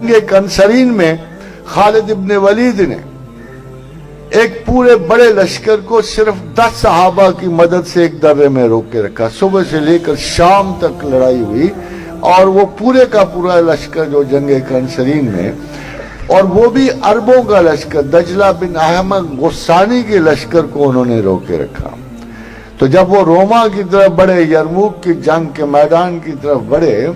جنگ کنسرین میں خالد ابن ولید نے ایک پورے بڑے لشکر کو صرف 10 صحابہ کی مدد سے ایک درے میں روک کے رکھا. صبح سے لے کر شام تک لڑائی ہوئی اور وہ پورے کا پورا لشکر جو جنگ کنسرین میں، اور وہ بھی عربوں کا لشکر، دجلہ بن احمد غسانی کے لشکر کو انہوں نے روک کے رکھا. تو جب وہ روما کی طرف بڑھے، یرموک کی جنگ کے میدان کی طرف بڑھے،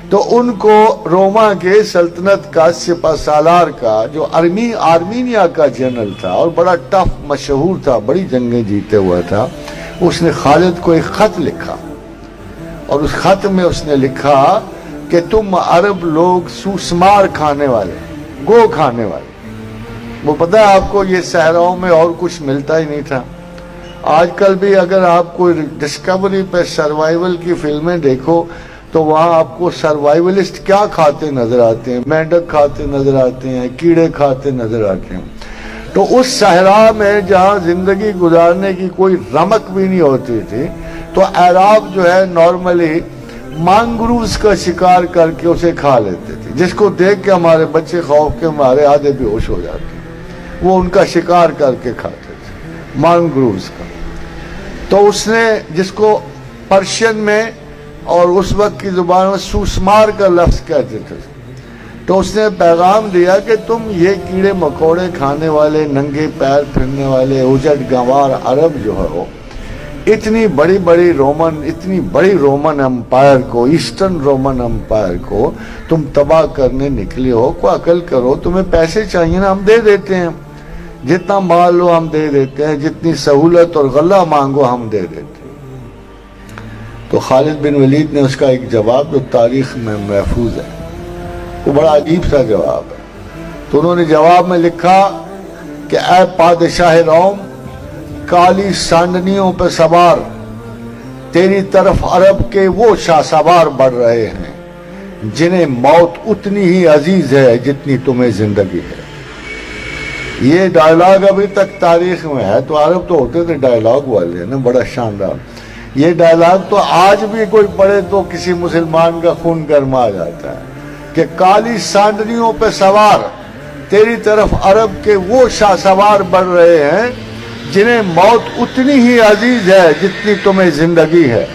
تو ان کو روما کے سلطنت کا سپہ سالار کا جو آرمینیا کا جنرل تھا اور بڑا ٹف مشہور تھا، بڑی جنگیں جیتے ہوا تھا، اس نے خالد کو ایک خط لکھا، اور اس خط میں اس نے لکھا کہ تم عرب لوگ سوسمار کھانے والے، گو کھانے والے. وہ پتہ ہے آپ کو یہ صحراؤں میں اور کچھ ملتا ہی نہیں تھا. آج کل بھی اگر آپ کو ڈسکوری پہ سروائیول کی فلمیں دیکھو تو وہاں آپ کو سروائیولسٹ کیا کھاتے نظر آتے ہیں، مینڈک کھاتے نظر آتے ہیں، کیڑے کھاتے نظر آتے ہیں. تو اس صحرا میں جہاں زندگی گزارنے کی کوئی رمق بھی نہیں ہوتی تھی، تو عرب جو ہے نارملی مانگروز کا شکار کر کے اسے کھا لیتے تھے، جس کو دیکھ کے ہمارے بچے خوف کے مارے آدھے بے ہوش ہو جاتے ہیں. وہ ان کا شکار کر کے کھاتے تھے، مانگروز کا. تو اس نے، جس کو پرشین میں اور اس وقت کی زبان میں سوسمار کا لفظ کہتے تھے، تو اس نے پیغام دیا کہ تم یہ کیڑے مکوڑے کھانے والے، ننگے پیر پھرنے والے اجڑ گنوار عرب جو ہو، اتنی بڑی رومن امپائر کو، ایسٹرن رومن امپائر کو تم تباہ کرنے نکلے ہو. کو عقل کرو، تمہیں پیسے چاہیے نا، ہم دے دیتے ہیں، جتنا مال لو ہم دے دیتے ہیں، جتنی سہولت اور غلہ مانگو ہم دے دیتے ہیں. تو خالد بن ولید نے اس کا ایک جواب جو تاریخ میں محفوظ ہے، وہ بڑا عجیب سا جواب ہے. تو انہوں نے جواب میں لکھا کہ اے پادشاہ روم، کالی سانڈنیوں پہ سوار تیری طرف عرب کے وہ شاہ سوار بڑھ رہے ہیں جنہیں موت اتنی ہی عزیز ہے جتنی تمہیں زندگی ہے. یہ ڈائلاگ ابھی تک تاریخ میں ہے. تو عرب تو ہوتے تھے ڈائلاگ والے نا، بڑا شاندار. یہ ڈائلاگ تو آج بھی کوئی پڑھے تو کسی مسلمان کا خون گرما جاتا ہے کہ کالی سانڈنیوں پہ سوار تیری طرف عرب کے وہ شاہ سوار بڑھ رہے ہیں جنہیں موت اتنی ہی عزیز ہے جتنی تمہیں زندگی ہے.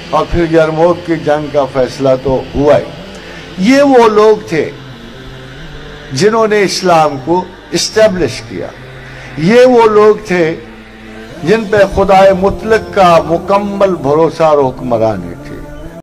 اور پھر یرموک کی جنگ کا فیصلہ تو ہوا ہی. یہ وہ لوگ تھے جنہوں نے اسلام کو اسٹیبلش کیا. یہ وہ لوگ تھے جن پہ خدائے مطلق کا مکمل بھروسہ اور حکمرانی